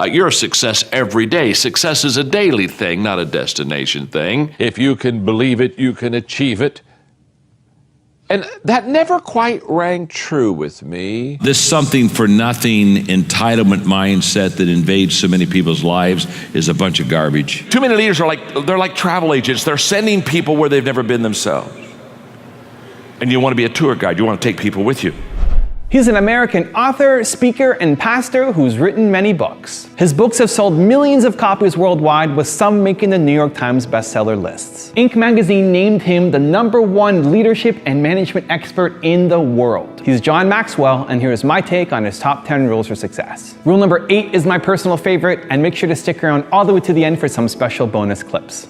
you're a success every day. Success is a daily thing, not a destination thing. If you can believe it, you can achieve it. And that never quite rang true with me. This something for nothing entitlement mindset that invades so many people's lives is a bunch of garbage. Too many leaders are they're like travel agents. They're sending people where they've never been themselves. And you want to be a tour guide. You want to take people with you. He's an American author, speaker, and pastor who's written many books. His books have sold millions of copies worldwide, with some making the New York Times bestseller lists. Inc. magazine named him the #1 leadership and management expert in the world. He's John Maxwell, and here's my take on his top 10 rules for success. Rule number 8 is my personal favorite, and make sure to stick around all the way to the end for some special bonus clips.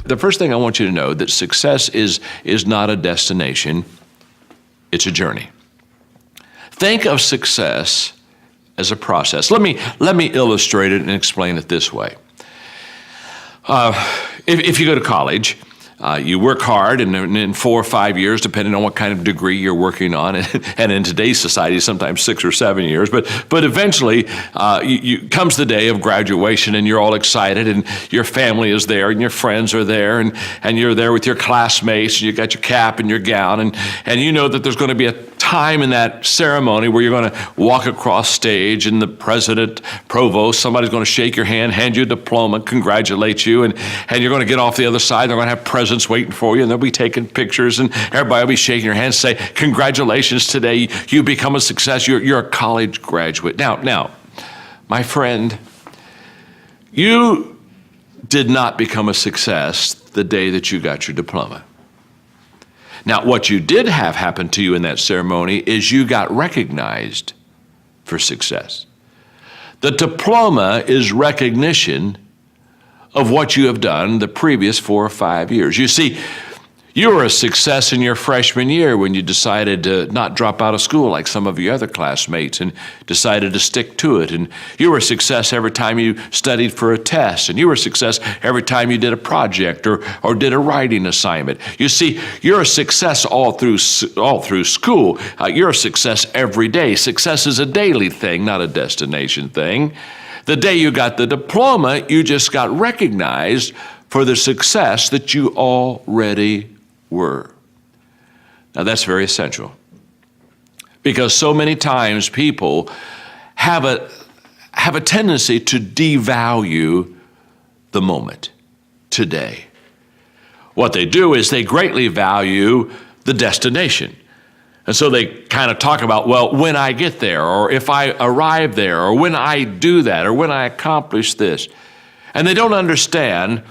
The first thing I want you to know that success is not a destination, it's a journey. Think of success as a process. Let me illustrate it and explain it this way. If you go to college, you work hard, and in 4 or 5 years, depending on what kind of degree you're working on, and in today's society, sometimes 6 or 7 years, but eventually comes the day of graduation, and you're all excited, and your family is there, and your friends are there, and you're there with your classmates, and you got your cap and your gown, and you know that there's going to be a time in that ceremony where you're going to walk across stage, and the president, provost, somebody's going to shake your hand, hand you a diploma, congratulate you, and you're going to get off the other side. They're going to have presents waiting for you, and they'll be taking pictures, and everybody will be shaking your hand, say, congratulations, today you become a success. You're a college graduate. Now, my friend, you did not become a success the day that you got your diploma. Now, what you did have happen to you in that ceremony is you got recognized for success. The diploma is recognition of what you have done the previous 4 or 5 years. You see, you were a success in your freshman year when you decided to not drop out of school like some of your other classmates and decided to stick to it. And you were a success every time you studied for a test. And you were a success every time you did a project or did a writing assignment. You see, you're a success all through school. You're a success every day. Success is a daily thing, not a destination thing. The day you got the diploma, you just got recognized for the success that you already were. Now that's very essential, because so many times people have a tendency to devalue the moment, today. What they do is they greatly value the destination. And so they kind of talk about, well, when I get there, or if I arrive there, or when I do that, or when I accomplish this. And they don't understand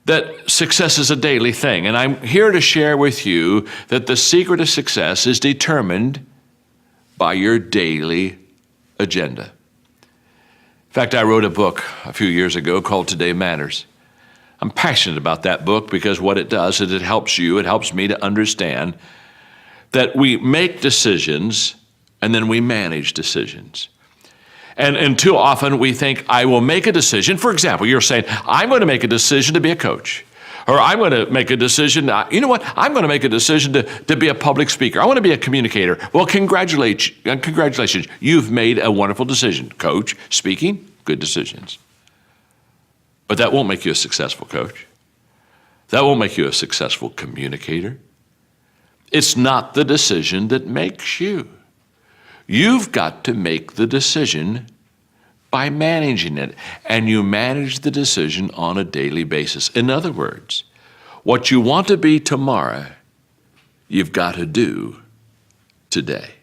that success is a daily thing. And I'm here to share with you that the secret of success is determined by your daily agenda. In fact, I wrote a book a few years ago called Today Matters. I'm passionate about that book because what it does is it helps me to understand that we make decisions and then we manage decisions. And too often we think, I will make a decision. For example, you're saying, I'm going to make a decision to be a coach. Or I'm going to make a decision, you know what, I'm going to make a decision to be a public speaker. I want to be a communicator. Well, congratulations. You've made a wonderful decision. Coach, speaking, good decisions. But that won't make you a successful coach. That won't make you a successful communicator. It's not the decision that makes you. You've got to make the decision by managing it, and you manage the decision on a daily basis. In other words, what you want to be tomorrow, you've got to do today.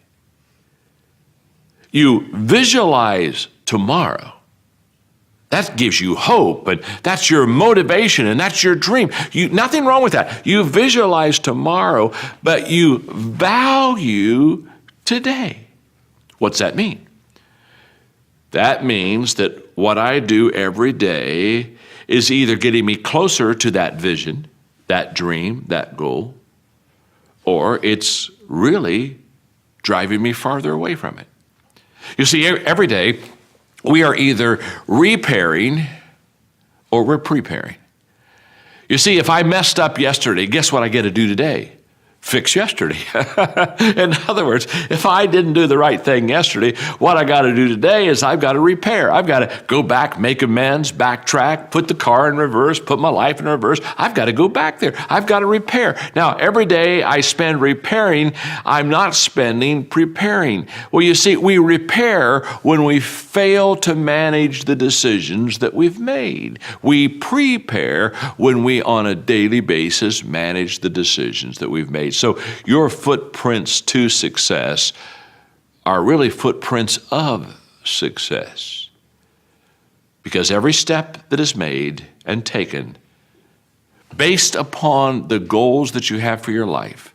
You visualize tomorrow. That gives you hope, and that's your motivation, and that's your dream. Nothing wrong with that. You visualize tomorrow, but you value today. What's that mean? That means that what I do every day is either getting me closer to that vision, that dream, that goal, or it's really driving me farther away from it. You see, every day we are either repairing or we're preparing. You see, if I messed up yesterday, guess what I get to do today? fix yesterday. In other words, if I didn't do the right thing yesterday, what I got to do today is I've got to repair. I've got to go back, make amends, backtrack, put the car in reverse, put my life in reverse. I've got to go back there. I've got to repair. Now, every day I spend repairing, I'm not spending preparing. Well, you see, we repair when we fail to manage the decisions that we've made. We prepare when we, on a daily basis, manage the decisions that we've made. So your footprints to success are really footprints of success. Because every step that is made and taken based upon the goals that you have for your life,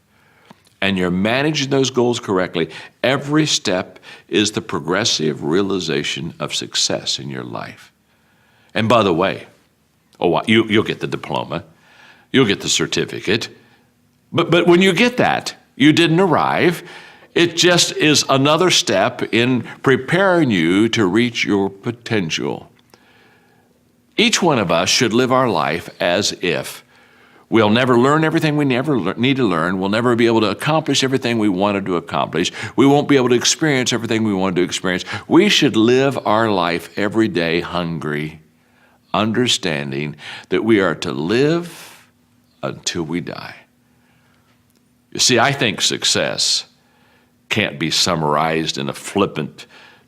and you're managing those goals correctly, every step is the progressive realization of success in your life. And by the way, you'll get the diploma, you'll get the certificate, but when you get that, you didn't arrive. It just is another step in preparing you to reach your potential. Each one of us should live our life as if we'll never learn everything we need to learn. We'll never be able to accomplish everything we wanted to accomplish. We won't be able to experience everything we wanted to experience. We should live our life every day hungry, understanding that we are to live until we die. You see, I think success can't be summarized in a flippant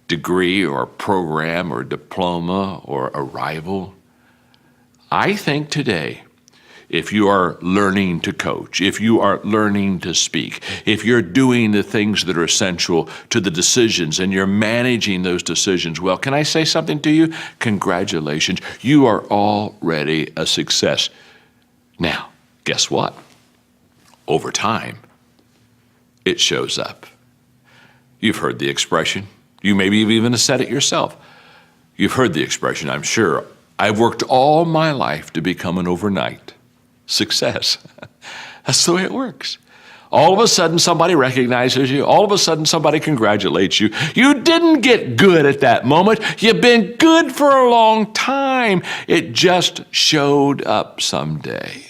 degree or program or diploma or arrival. I think today, if you are learning to coach, if you are learning to speak, if you're doing the things that are essential to the decisions and you're managing those decisions well, can I say something to you? Congratulations, you are already a success. Now, guess what? Over time, it shows up. You've heard the expression. You maybe have even said it yourself. You've heard the expression, I'm sure. I've worked all my life to become an overnight success. That's the way it works. All of a sudden, somebody recognizes you. All of a sudden, somebody congratulates you. You didn't get good at that moment. You've been good for a long time. It just showed up someday.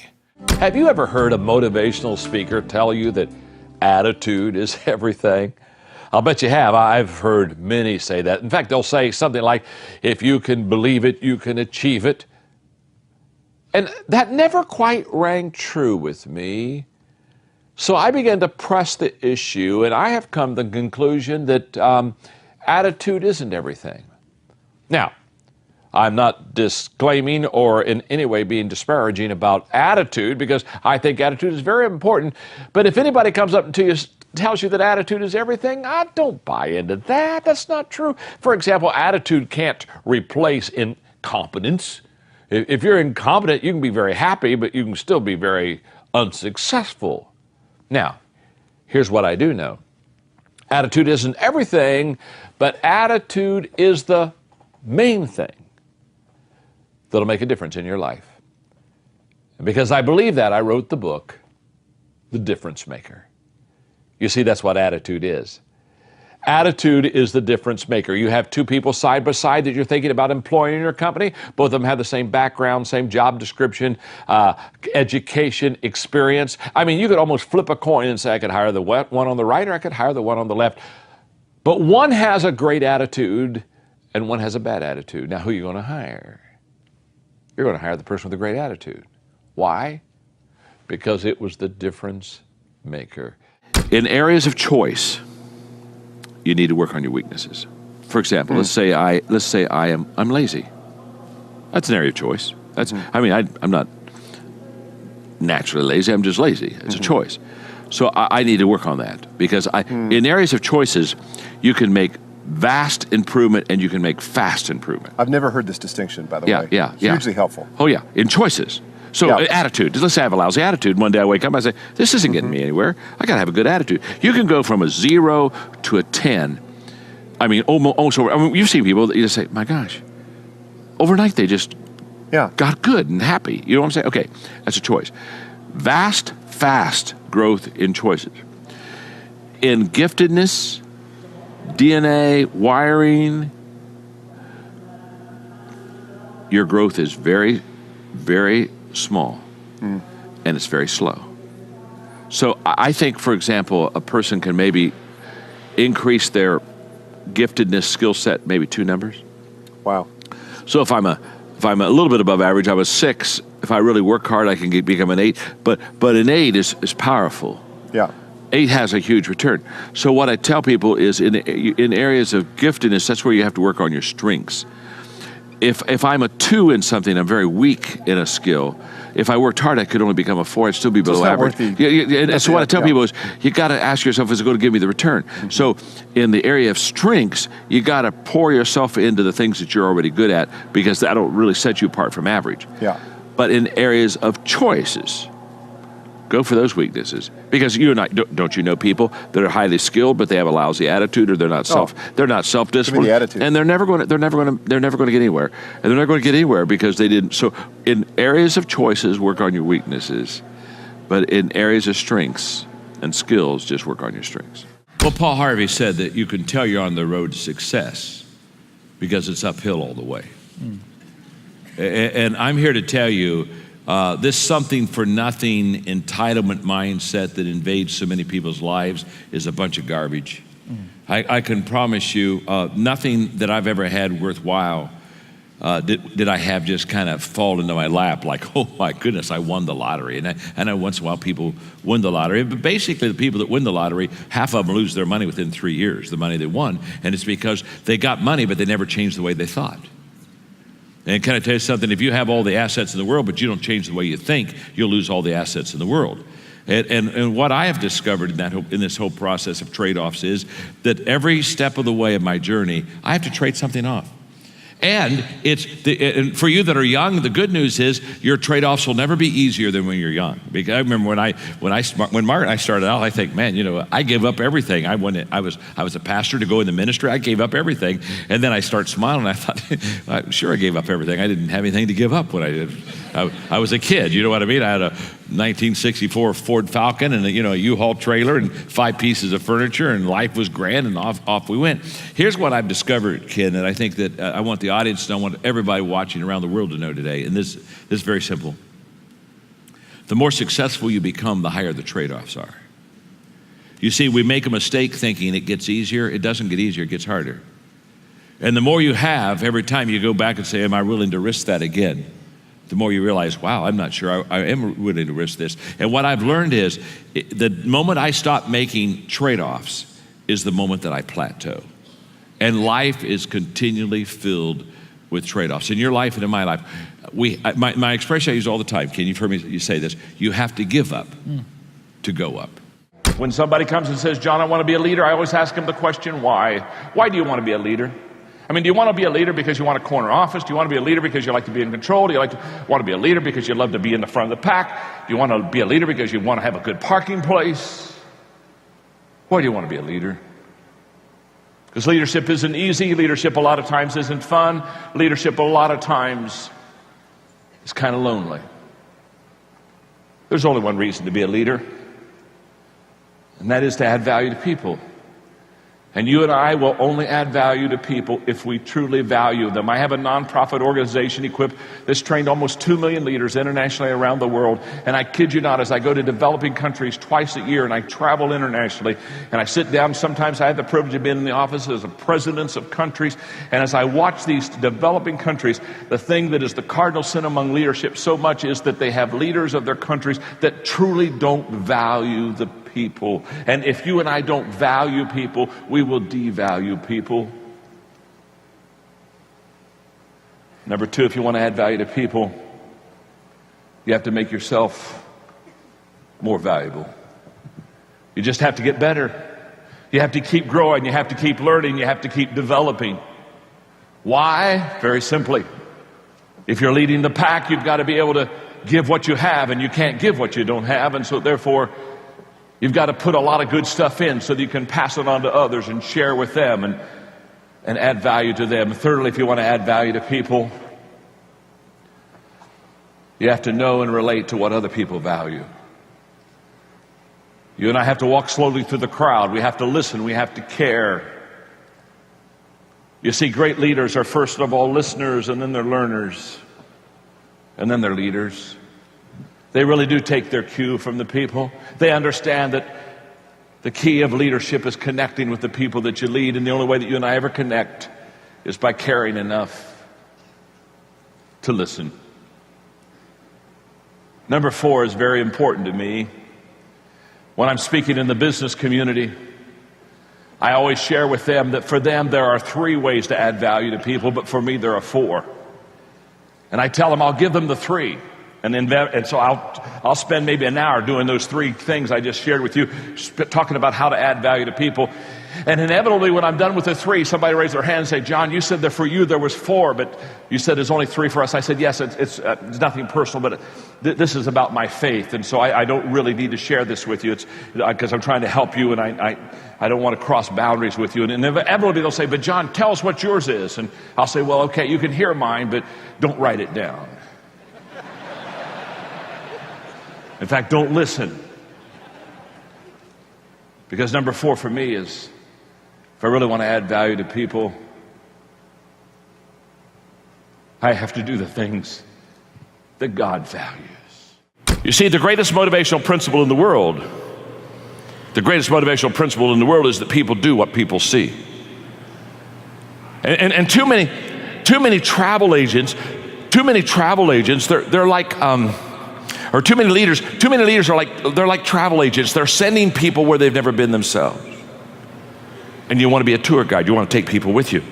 Have you ever heard a motivational speaker tell you that attitude is everything? I'll bet you have. I've heard many say that. In fact, they'll say something like, if you can believe it, you can achieve it. And that never quite rang true with me. So I began to press the issue, and I have come to the conclusion that attitude isn't everything. Now, I'm not disclaiming or in any way being disparaging about attitude, because I think attitude is very important. But if anybody comes up to you tells you that attitude is everything, I don't buy into that. That's not true. For example, attitude can't replace incompetence. If you're incompetent, you can be very happy, but you can still be very unsuccessful. Now, here's what I do know. Attitude isn't everything, but attitude is the main thing that'll make a difference in your life. And because I believe that, I wrote the book, The Difference Maker. You see, that's what attitude is. Attitude is the difference maker. You have two people side by side that you're thinking about employing in your company. Both of them have the same background, same job description, education, experience. I mean, you could almost flip a coin and say, I could hire the one on the right or I could hire the one on the left. But one has a great attitude and one has a bad attitude. Now, who are you going to hire? You're going to hire the person with a great attitude. Why? Because it was the difference maker. In areas of choice, you need to work on your weaknesses. For example, let's say I'm lazy. That's an area of choice. I'm not naturally lazy. I'm just lazy. It's a choice. So I need to work on that because in areas of choices, you can make vast improvement and you can make fast improvement. I've never heard this distinction, by the way. Yeah. Hugely helpful. Oh yeah, in choices. So attitude, let's say I have a lousy attitude. One day I wake up and I say, this isn't getting me anywhere. I got to have a good attitude. You can go from a 0 to a 10. I mean, almost over. I mean, you've seen people that you just say, my gosh, overnight they just got good and happy. You know what I'm saying? Okay, that's a choice. Vast, fast growth in choices. In giftedness, DNA, wiring, your growth is very, very small, and it's very slow. So I think, for example, a person can maybe increase their giftedness skill set maybe 2 numbers. Wow. So if I'm a little bit above average, I'm a 6. If I really work hard, I can become an 8. But an 8 is powerful. Yeah. 8 has a huge return. So what I tell people is in areas of giftedness, that's where you have to work on your strengths. If I'm a 2 in something, I'm very weak in a skill. If I worked hard, I could only become a 4. I'd still be below average. So what I tell people is, you got to ask yourself, is it going to give me the return? Mm-hmm. So in the area of strengths, you got to pour yourself into the things that you're already good at, because that'll really set you apart from average. Yeah. But in areas of choices, go for those weaknesses, because you and I don't you know people that are highly skilled but they have a lousy attitude, or they're not self-disciplined, the attitude. and they're never going to get anywhere, and they're not going to get anywhere because they didn't. So in areas of choices, work on your weaknesses, but in areas of strengths and skills, just work on your strengths. Well, Paul Harvey said that you can tell you're on the road to success because it's uphill all the way. And I'm here to tell you, this something for nothing entitlement mindset that invades so many people's lives is a bunch of garbage. I can promise you, nothing that I've ever had worthwhile did I have just kind of fall into my lap like, oh my goodness, I won the lottery. And I know once in a while people win the lottery, but basically the people that win the lottery, half of them lose their money within 3 years, the money they won. And it's because they got money, but they never changed the way they thought. And can I tell you something? If you have all the assets in the world, but you don't change the way you think, you'll lose all the assets in the world. And what I have discovered in this whole process of trade-offs is that every step of the way of my journey, I have to trade something off. And and for you that are young, the good news is your trade-offs will never be easier than when you're young. Because I remember when Margaret and I started out, I think, man, I gave up everything. I was a pastor to go in the ministry. I gave up everything, and then I started smiling. I thought, sure, I gave up everything. I didn't have anything to give up when I did. I was a kid. You know what I mean? I had a 1964 Ford Falcon and a U-Haul trailer and 5 pieces of furniture, and life was grand, and off we went. Here's what I've discovered, Ken, and I think that I want the audience to know, I want everybody watching around the world to know today, and this is very simple. The more successful you become, the higher the trade-offs are. You see, we make a mistake thinking it gets easier. It doesn't get easier, it gets harder. And the more you have, every time you go back and say, am I willing to risk that again? The more you realize, wow, I'm not sure I am willing to risk this. And what I've learned is, the moment I stop making trade-offs is the moment that I plateau. And life is continually filled with trade-offs. In your life and in my life, my expression I use all the time, Ken, you've heard me say this, you have to give up to go up. When somebody comes and says, John, I want to be a leader, I always ask them the question, why? Why do you want to be a leader? I mean, do you want to be a leader because you want a corner office? Do you want to be a leader because you like to be in control? Do you want to be a leader because you love to be in the front of the pack? Do you want to be a leader because you want to have a good parking place? Why do you want to be a leader? Because leadership isn't easy. Leadership a lot of times isn't fun. Leadership a lot of times is kind of lonely. There's only one reason to be a leader, and that is to add value to people. And you and I will only add value to people if we truly value them. I have a nonprofit organization, Equip, that's trained almost 2 million leaders internationally around the world. And I kid you not, as I go to developing countries twice a year and I travel internationally and I sit down, sometimes I have the privilege of being in the offices of presidents of countries. And as I watch these developing countries, the thing that is the cardinal sin among leadership so much is that they have leaders of their countries that truly don't value the people. And if you and I don't value people, we will devalue people. Number 2, if you want to add value to people, you have to make yourself more valuable. You just have to get better. You have to keep growing. You have to keep learning. You have to keep developing. Why? Very simply. If you're leading the pack, you've got to be able to give what you have, and you can't give what you don't have. And so therefore, you've got to put a lot of good stuff in so that you can pass it on to others and share with them and add value to them. Thirdly, if you want to add value to people, you have to know and relate to what other people value. You and I have to walk slowly through the crowd. We have to listen. We have to care. You see, great leaders are first of all listeners, and then they're learners, and then they're leaders. They really do take their cue from the people. They understand that the key of leadership is connecting with the people that you lead, and the only way that you and I ever connect is by caring enough to listen. Number 4 is very important to me. When I'm speaking in the business community, I always share with them that for them there are 3 ways to add value to people, but for me there are 4. And I tell them I'll give them the 3. And so I'll spend maybe an hour doing those 3 things I just shared with you, talking about how to add value to people. And inevitably, when I'm done with the 3, somebody raised their hand and say, "John, you said that for you there was 4, but you said there's only 3 for us." I said, "Yes, it's nothing personal, but this is about my faith, and so I don't really need to share this with you. It's because I'm trying to help you, and I don't want to cross boundaries with you." And inevitably they'll say, "But John, tell us what yours is." And I'll say, "Well, okay, you can hear mine, but don't write it down. In fact, don't listen." Because number 4 for me is, if I really want to add value to people, I have to do the things that God values. You see, the greatest motivational principle in the world is that people do what people see. And too many travel agents, they're like, or too many leaders are like travel agents. They're sending people where they've never been themselves. And you want to be a tour guide. You want to take people with you.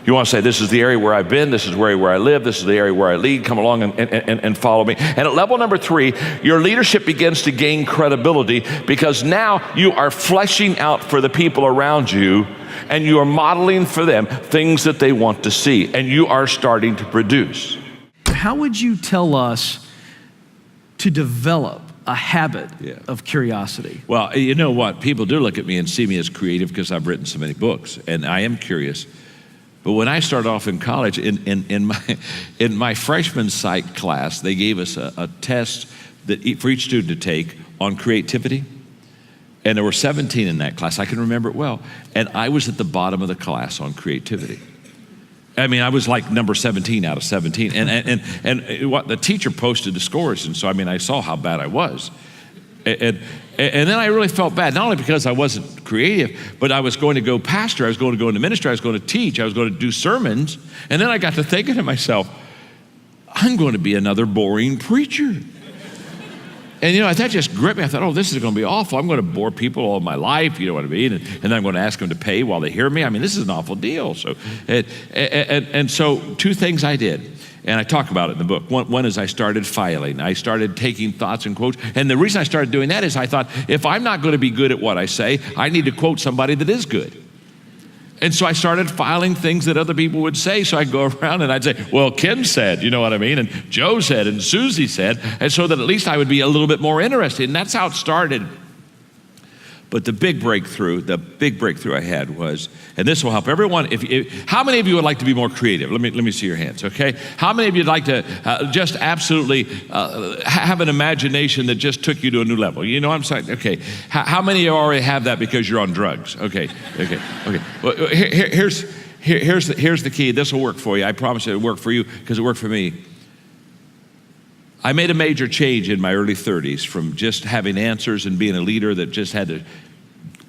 You want to say, "This is the area where I've been. This is where I live. This is the area where I lead. Come along and follow me." And at level number 3, your leadership begins to gain credibility because now you are fleshing out for the people around you, and you are modeling for them things that they want to see, and you are starting to produce. How would you tell us to develop a habit of curiosity? Well, you know what? People do look at me and see me as creative because I've written so many books, and I am curious. But when I started off in college, in my freshman psych class, they gave us a test for each student to take on creativity. And there were 17 in that class. I can remember it well. And I was at the bottom of the class on creativity. I mean, I was like number 17 out of 17. And what the teacher posted the scores. And so, I mean, I saw how bad I was. And then I really felt bad, not only because I wasn't creative, but I was going to go pastor, I was going to go into ministry, I was going to teach, I was going to do sermons. And then I got to thinking to myself, I'm going to be another boring preacher. And, you know, that just gripped me. I thought, oh, this is going to be awful. I'm going to bore people all my life, you know what I mean? And then I'm going to ask them to pay while they hear me. I mean, this is an awful deal. So, and so 2 things I did. And I talk about it in the book. One is I started filing. I started taking thoughts and quotes. And the reason I started doing that is I thought, if I'm not going to be good at what I say, I need to quote somebody that is good. And so I started filing things that other people would say. So I'd go around and I'd say, well, Ken said, you know what I mean? And Joe said, and Susie said. And so that at least I would be a little bit more interested. And that's how it started. But the big breakthrough I had was, and this will help everyone. How many of you would like to be more creative? Let me see your hands, okay? How many of you would like to just absolutely have an imagination that just took you to a new level? You know what I'm saying? Okay. How many of you already have that because you're on drugs? Okay. Well, here's the key. This will work for you. I promise it'll work for you because it worked for me. I made a major change in my early 30s from just having answers and being a leader that just had to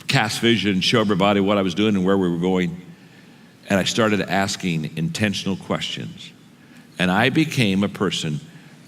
cast vision, show everybody what I was doing and where we were going. And I started asking intentional questions. And I became a person,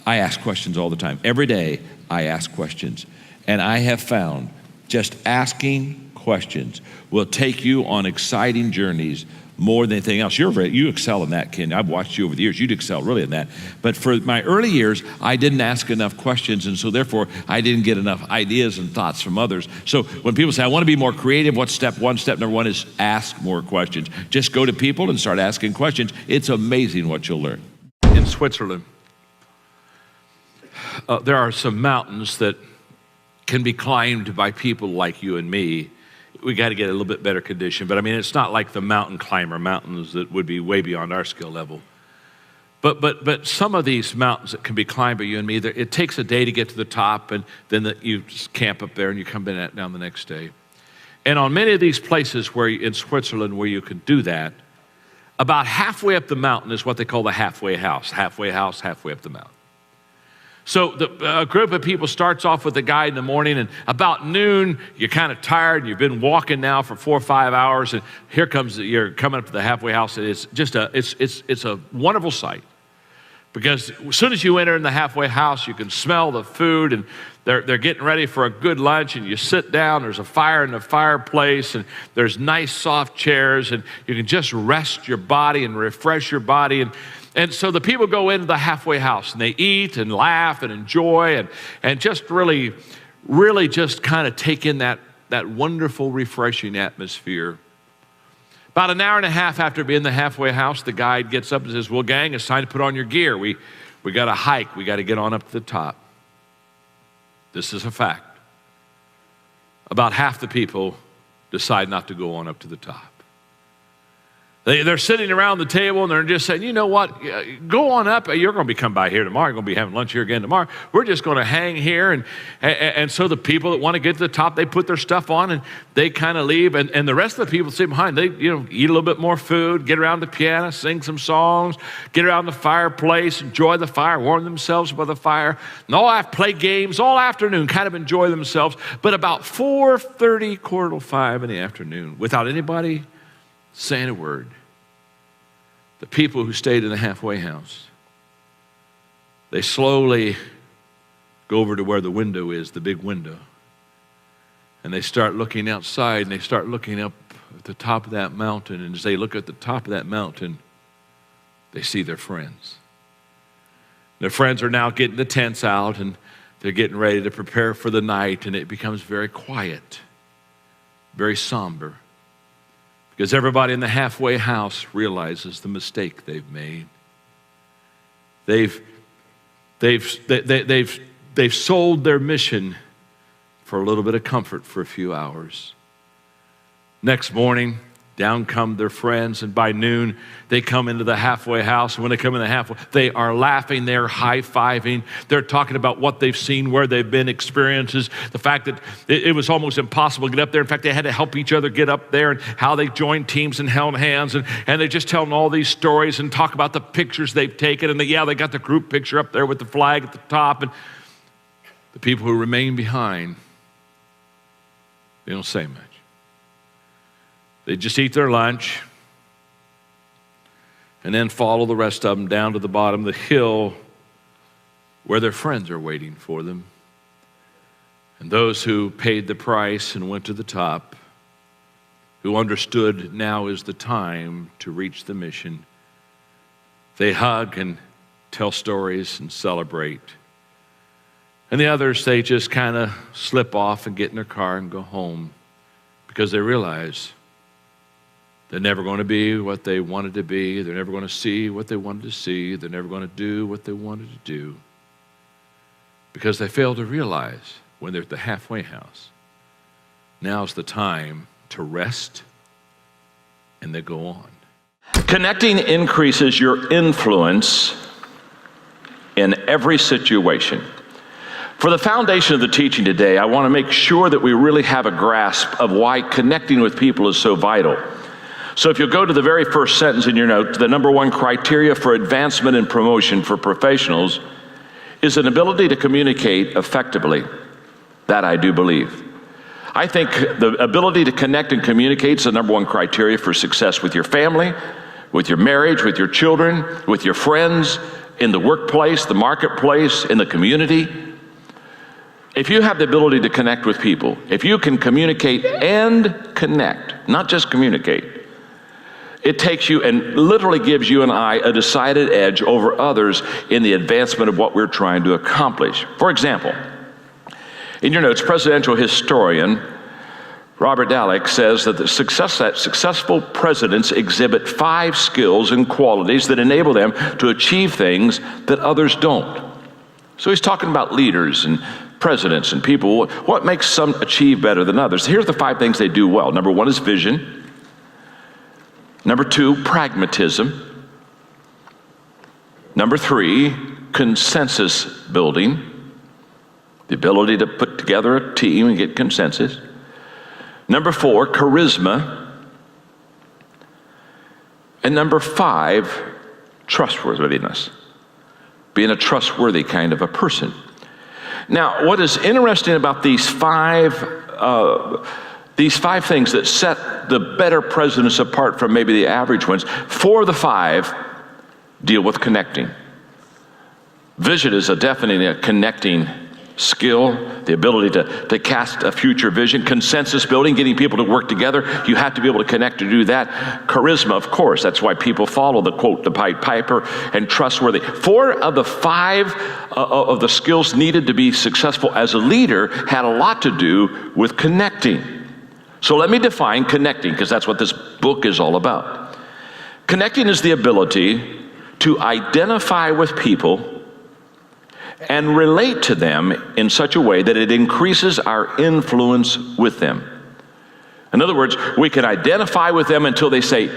I ask questions all the time. Every day I ask questions. And I have found just asking questions will take you on exciting journeys more than anything else. You excel in that, Ken. I've watched you over the years. You'd excel really in that. But for my early years, I didn't ask enough questions, and so therefore, I didn't get enough ideas and thoughts from others. So when people say, I want to be more creative, what's step one? Step number 1 is ask more questions. Just go to people and start asking questions. It's amazing what you'll learn. In Switzerland, there are some mountains that can be climbed by people like you and me. We got to get a little bit better condition. But I mean, it's not like the mountain climber mountains that would be way beyond our skill level. But some of these mountains that can be climbed by you and me, it takes a day to get to the top, and then you just camp up there and you come down the next day. And on many of these places in Switzerland where you can do that, about halfway up the mountain is what they call the halfway house. Halfway house, halfway up the mountain. So a group of people starts off with a guide in the morning, and about noon, you're kind of tired, and you've been walking now for 4 or 5 hours, and you're coming up to the halfway house, and it's just it's a wonderful sight. Because as soon as you enter in the halfway house, you can smell the food, and they're getting ready for a good lunch, and you sit down, there's a fire in the fireplace, and there's nice soft chairs, and you can just rest your body and refresh your body. And so the people go into the halfway house, and they eat and laugh and enjoy and just really just kind of take in that wonderful, refreshing atmosphere. About an hour and a half after being in the halfway house, the guide gets up and says, well, gang, it's time to put on your gear. We got to hike. We got to get on up to the top. This is a fact. About half the people decide not to go on up to the top. They're sitting around the table, and they're just saying, you know what, go on up. You're going to be coming by here tomorrow. You're going to be having lunch here again tomorrow. We're just going to hang here. And so the people that want to get to the top, they put their stuff on, and they kind of leave. And the rest of the people sit behind. They eat a little bit more food, get around the piano, sing some songs, get around the fireplace, enjoy the fire, warm themselves by the fire. And play games all afternoon, kind of enjoy themselves. But about 4:30, 4:45 in the afternoon, without anybody saying a word, the people who stayed in the halfway house, they slowly go over to where the window is, the big window, and they start looking outside, and they start looking up at the top of that mountain, and as they look at the top of that mountain, they see their friends. Their friends are now getting the tents out, and they're getting ready to prepare for the night, and it becomes very quiet, very somber. Because everybody in the halfway house realizes the mistake they've made. They've sold their mission for a little bit of comfort for a few hours. Next morning, down come their friends, and by noon, they come into the halfway house. And when they come in the halfway, they are laughing, they're high-fiving, they're talking about what they've seen, where they've been, experiences, the fact that it was almost impossible to get up there. In fact, they had to help each other get up there, and how they joined teams and held hands, and they just tell them all these stories and talk about the pictures they've taken, and they got the group picture up there with the flag at the top, and the people who remain behind, they don't say much. They just eat their lunch and then follow the rest of them down to the bottom of the hill where their friends are waiting for them. And those who paid the price and went to the top, who understood now is the time to reach the mission, they hug and tell stories and celebrate. And the others, they just kind of slip off and get in their car and go home, because they realize they're never going to be what they wanted to be. They're never going to see what they wanted to see. They're never going to do what they wanted to do, because they failed to realize when they're at the halfway house, now's the time to rest, and they go on. Connecting increases your influence in every situation. For the foundation of the teaching today, I want to make sure that we really have a grasp of why connecting with people is so vital. So if you'll go to the very first sentence in your note, the number one criteria for advancement and promotion for professionals is an ability to communicate effectively. That I do believe. I think the ability to connect and communicate is the number one criteria for success with your family, with your marriage, with your children, with your friends, in the workplace, the marketplace, in the community. If you have the ability to connect with people, if you can communicate and connect, not just communicate, it takes you and literally gives you and I a decided edge over others in the advancement of what we're trying to accomplish. For example, in your notes, presidential historian Robert Dallek says that successful presidents exhibit 5 skills and qualities that enable them to achieve things that others don't. So he's talking about leaders and presidents and people. What makes some achieve better than others? Here's the 5 things they do well. Number 1 is vision. Number 2, pragmatism. Number 3, consensus building. The ability to put together a team and get consensus. Number 4, charisma. And number 5, trustworthiness. being a trustworthy kind of a person. Now, what is interesting about these five things that set the better presidents apart from maybe the average ones, 4 of the 5 deal with connecting. Vision is definitely a connecting skill, the ability to cast a future vision. Consensus building, getting people to work together. You have to be able to connect to do that. Charisma, of course. That's why people follow the quote, the Pied Piper, and trustworthy. 4 of the 5 of the skills needed to be successful as a leader had a lot to do with connecting. So let me define connecting, because that's what this book is all about. Connecting is the ability to identify with people and relate to them in such a way that it increases our influence with them. In other words, we can identify with them until they say,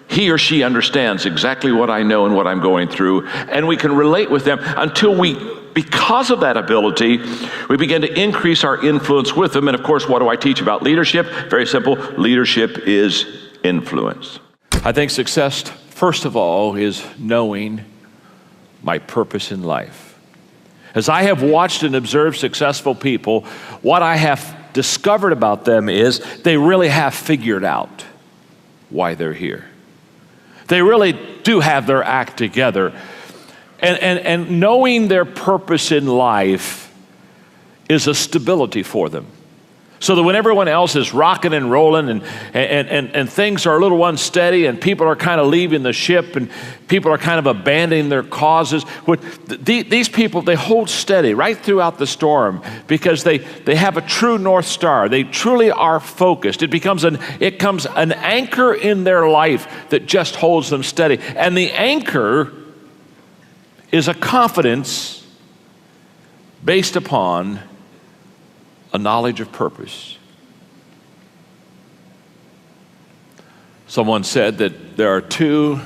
he or she understands exactly what I know and what I'm going through, and we can relate with them until because of that ability, we begin to increase our influence with them. And of course, what do I teach about leadership? Very simple. Leadership is influence. I think success, first of all, is knowing my purpose in life. As I have watched and observed successful people, what I have discovered about them is they really have figured out why they're here. They really do have their act together. And knowing their purpose in life is a stability for them. So that when everyone else is rocking and rolling and things are a little unsteady and people are kind of leaving the ship and people are kind of abandoning their causes, these people, they hold steady right throughout the storm because they have a true North Star. They truly are focused. It becomes an anchor in their life that just holds them steady. And the anchor is a confidence based upon a knowledge of purpose. Someone said that there are 2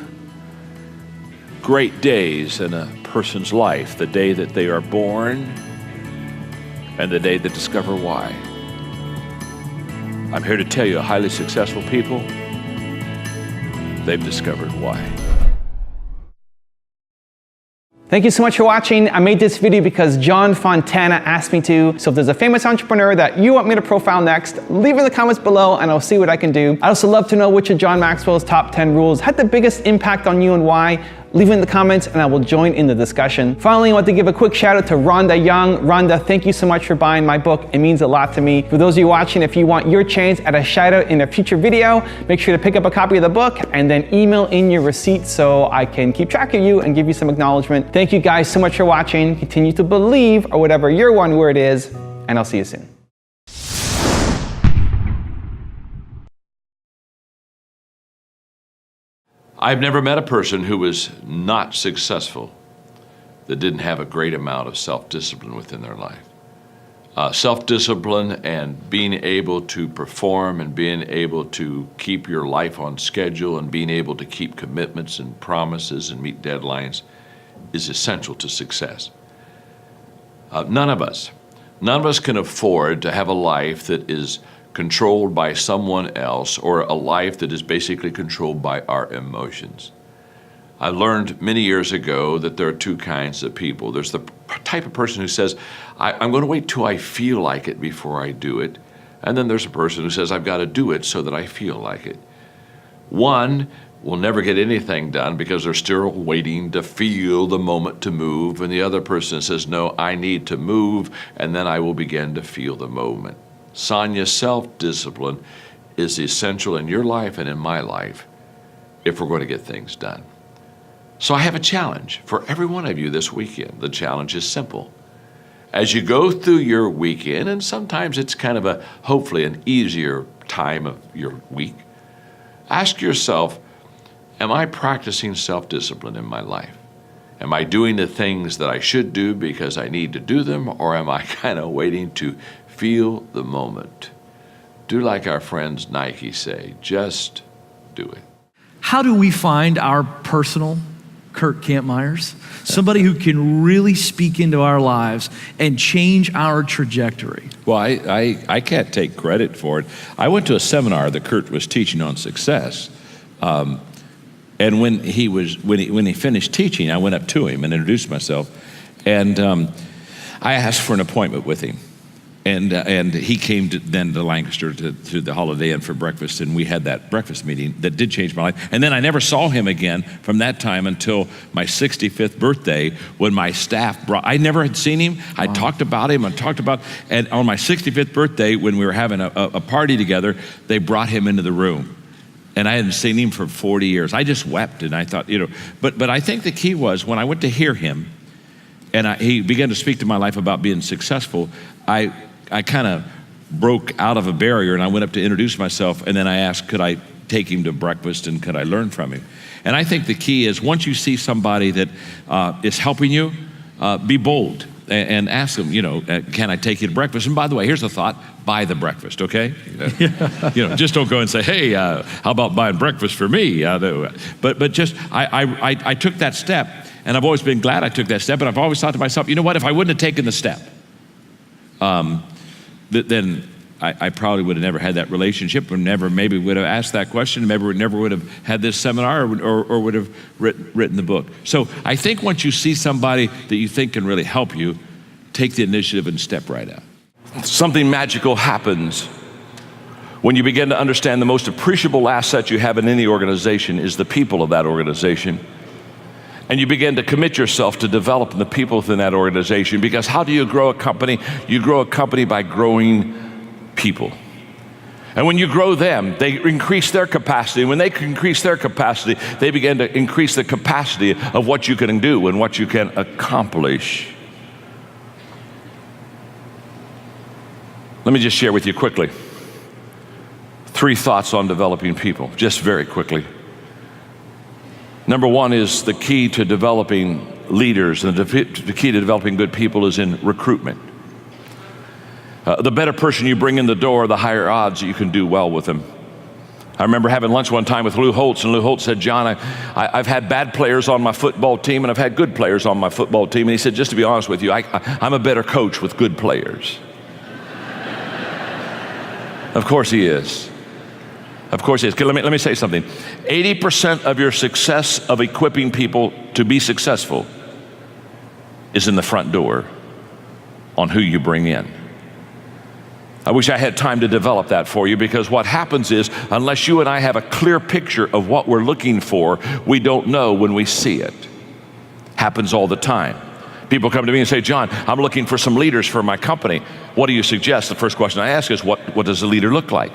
great days in a person's life: the day that they are born and the day they discover why. I'm here to tell you, highly successful people, they've discovered why. Thank you so much for watching. I made this video because John Fontana asked me to. So if there's a famous entrepreneur that you want me to profile next, leave it in the comments below and I'll see what I can do. I'd also love to know which of John Maxwell's top 10 rules had the biggest impact on you and why. Leave it in the comments and I will join in the discussion. Finally, I want to give a quick shout out to Rhonda Young. Rhonda, thank you so much for buying my book. It means a lot to me. For those of you watching, if you want your chance at a shout out in a future video, make sure to pick up a copy of the book and then email in your receipt so I can keep track of you and give you some acknowledgement. Thank you guys so much for watching. Continue to believe, or whatever your one word is, and I'll see you soon. I've never met a person who was not successful that didn't have a great amount of self-discipline within their life. Self-discipline and being able to perform and being able to keep your life on schedule and being able to keep commitments and promises and meet deadlines is essential to success. None of us can afford to have a life that is controlled by someone else, or a life that is basically controlled by our emotions. I learned many years ago that there are 2 kinds of people. There's the type of person who says, I'm going to wait till I feel like it before I do it. And then there's a person who says, I've got to do it so that I feel like it. One will never get anything done because they're still waiting to feel the moment to move. And the other person says, no, I need to move, and then I will begin to feel the moment. Sonia, self-discipline is essential in your life and in my life if we're going to get things done. So I have a challenge for every one of you this weekend. The challenge is simple. As you go through your weekend, and sometimes it's kind of hopefully an easier time of your week, ask yourself, am I practicing self-discipline in my life? Am I doing the things that I should do because I need to do them, or am I kind of waiting to feel the moment? Do like our friends Nike say, just do it. How do we find our personal Kurt Kampmeyers? Somebody who can really speak into our lives and change our trajectory. Well, I can't take credit for it. I went to a seminar that Kurt was teaching on success. And when he finished teaching, I went up to him and introduced myself, and I asked for an appointment with him. And he came then to Lancaster to the Holiday Inn for breakfast, and we had that breakfast meeting that did change my life. And then I never saw him again from that time until my 65th birthday, when my staff I never had seen him. I talked about him, and on my 65th birthday, when we were having a party together, they brought him into the room. And I hadn't seen him for 40 years. I just wept, and I thought, but I think the key was when I went to hear him, and he began to speak to my life about being successful, I kind of broke out of a barrier, and I went up to introduce myself, and then I asked, could I take him to breakfast and could I learn from him? And I think the key is, once you see somebody that is helping you, be bold and ask them, can I take you to breakfast? And by the way, here's a thought: buy the breakfast, okay? Just don't go and say, hey, how about buying breakfast for me? But just, I took that step, and I've always been glad I took that step, and I've always thought to myself, you know what, if I wouldn't have taken the step, then I probably would have never had that relationship, or maybe would have asked that question, never would have had this seminar, or would have written the book. So I think once you see somebody that you think can really help you, take the initiative and step right out. Something magical happens when you begin to understand the most appreciable asset you have in any organization is the people of that organization. And you begin to commit yourself to developing the people within that organization. Because how do you grow a company? You grow a company by growing people. And when you grow them, they increase their capacity. When they increase their capacity, they begin to increase the capacity of what you can do and what you can accomplish. Let me just share with you quickly 3 thoughts on developing people, just very quickly. Number 1 is the key to developing leaders, and the key to developing good people is in recruitment. The better person you bring in the door, the higher odds that you can do well with them. I remember having lunch one time with Lou Holtz, and Lou Holtz said, John, I've had bad players on my football team, and I've had good players on my football team. And he said, just to be honest with you, I'm a better coach with good players. Of course he is. Of course he is. Let me say something. 80% of your success of equipping people to be successful is in the front door on who you bring in. I wish I had time to develop that for you, because what happens is, unless you and I have a clear picture of what we're looking for, we don't know when we see it. Happens all the time. People come to me and say, John, I'm looking for some leaders for my company. What do you suggest? The first question I ask is, what does a leader look like?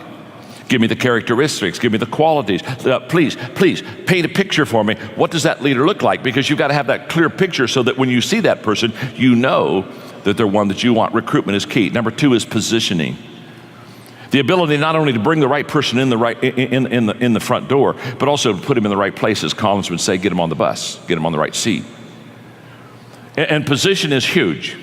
Give me the characteristics, give me the qualities. Please paint a picture for me. What does that leader look like? Because you've got to have that clear picture so that when you see that person, you know that they're one that you want. Recruitment is key. Number 2 is positioning. The ability not only to bring the right person in the front door, but also to put him in the right places. Collins would say, get him on the bus, get him on the right seat. And position is huge.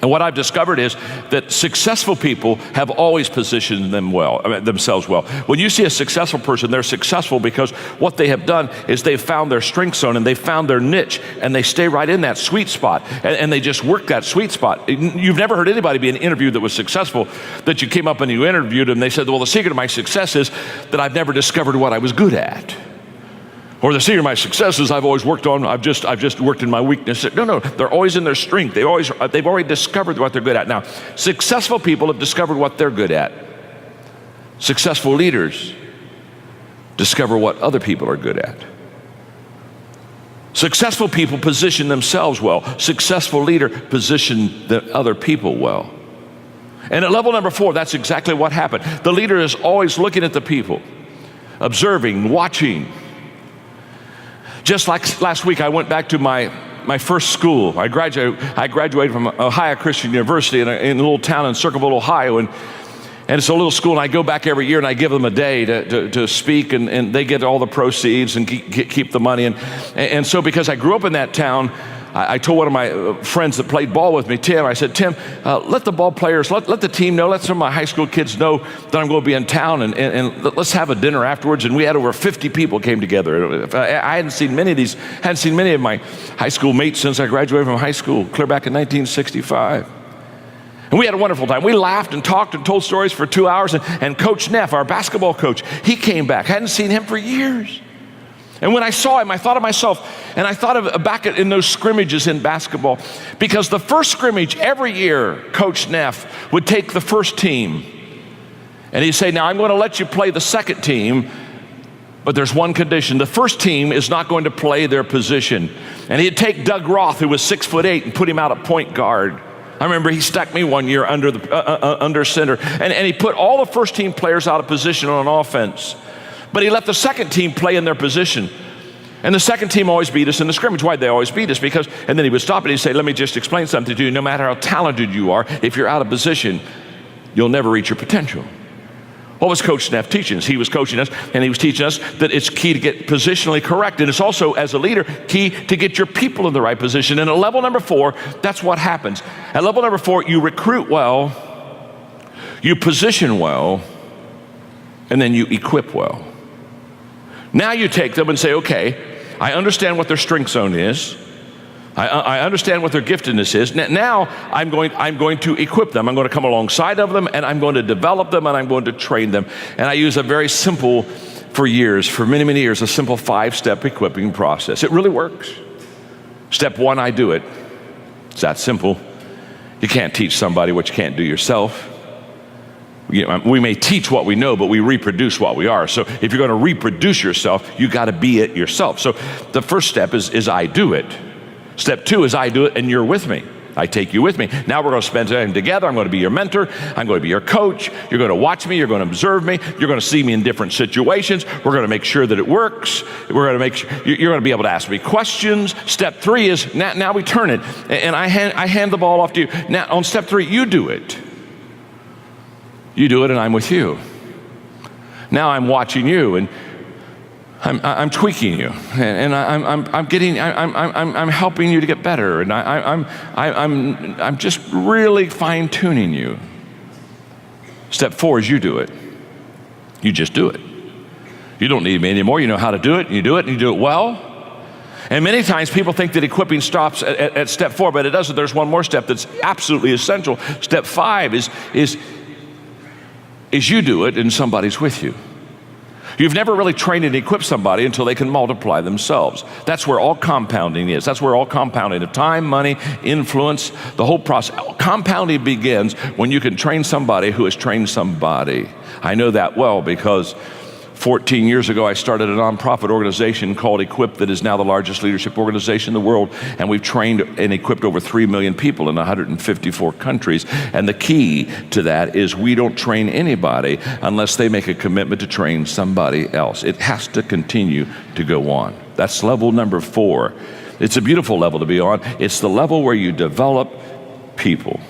And what I've discovered is that successful people have always positioned themselves well. When you see a successful person, they're successful because what they have done is they've found their strength zone and they've found their niche, and they stay right in that sweet spot, and they just work that sweet spot. You've never heard anybody be in an interview that was successful that you came up and you interviewed them and they said, well, the secret of my success is that I've never discovered what I was good at. Or the secret of my success is I've always worked on, I've just worked in my weakness. No, they're always in their strength. They've already discovered what they're good at. Now, successful people have discovered what they're good at. Successful leaders discover what other people are good at. Successful people position themselves well. Successful leader position the other people well. And at level number 4, that's exactly what happened. The leader is always looking at the people, observing, watching. Just like last week, I went back to my first school. I graduated from Ohio Christian University in a little town in Circleville, Ohio, and it's a little school, and I go back every year and I give them a day to speak, and they get all the proceeds and keep the money. And so because I grew up in that town, I told one of my friends that played ball with me, Tim, I said, Tim, let the ball players, let the team know, let some of my high school kids know that I'm going to be in town, and let's have a dinner afterwards. And we had over 50 people came together. I hadn't seen many of my high school mates since I graduated from high school, clear back in 1965. And we had a wonderful time. We laughed and talked and told stories for 2 hours, and Coach Neff, our basketball coach, he came back. Hadn't seen him for years. And when I saw him, I thought of myself, and I thought of back in those scrimmages in basketball, because the first scrimmage every year, Coach Neff would take the first team, and he'd say, now I'm going to let you play the second team, but there's one condition. The first team is not going to play their position. And he'd take Doug Roth, who was 6'8", and put him out at point guard. I remember he stuck me one year under center, and he put all the first team players out of position on offense. But he let the second team play in their position. And the second team always beat us in the scrimmage. Why'd they always beat us? Because, and then he would stop and he'd say, let me just explain something to you. No matter how talented you are, if you're out of position, you'll never reach your potential. What was Coach Neff teaching us? He was coaching us, and he was teaching us that it's key to get positionally correct. And it's also, as a leader, key to get your people in the right position. And at level number 4, that's what happens. At level number 4, you recruit well, you position well, and then you equip well. Now you take them and say, okay, I understand what their strength zone is. I understand what their giftedness is. Now I'm going to equip them. I'm going to come alongside of them, and I'm going to develop them, and I'm going to train them. And I use a very simple, for many, many years, a simple 5-step equipping process. It really works. Step 1, I do it. It's that simple. You can't teach somebody what you can't do yourself. We may teach what we know, but we reproduce what we are. So if you're going to reproduce yourself, you got to be it yourself. So the first step is I do it. Step 2 is I do it and you're with me. I take you with me. Now we're going to spend time together. I'm going to be your mentor. I'm going to be your coach. You're going to watch me. You're going to observe me. You're going to see me in different situations. We're going to make sure that it works. We're going to make sure you're going to be able to ask me questions. Step 3 is now we turn it, and I hand the ball off to you. Now on step 3, you do it. You do it, and I'm with you. Now I'm watching you, and I'm tweaking you, and I'm helping you to get better, and I'm just really fine tuning you. Step 4 is you do it. You just do it. You don't need me anymore. You know how to do it. And you do it, and you do it well. And many times people think that equipping stops at step 4, but it doesn't. There's one more step that's absolutely essential. Step 5 is you do it, and somebody's with you. You've never really trained and equipped somebody until they can multiply themselves. That's where all compounding is. That's where all compounding of time, money, influence, the whole process. Compounding begins when you can train somebody who has trained somebody. I know that well because 14 years ago, I started a nonprofit organization called Equip that is now the largest leadership organization in the world, and we've trained and equipped over 3 million people in 154 countries. And the key to that is we don't train anybody unless they make a commitment to train somebody else. It has to continue to go on. That's level number 4. It's a beautiful level to be on. It's the level where you develop people.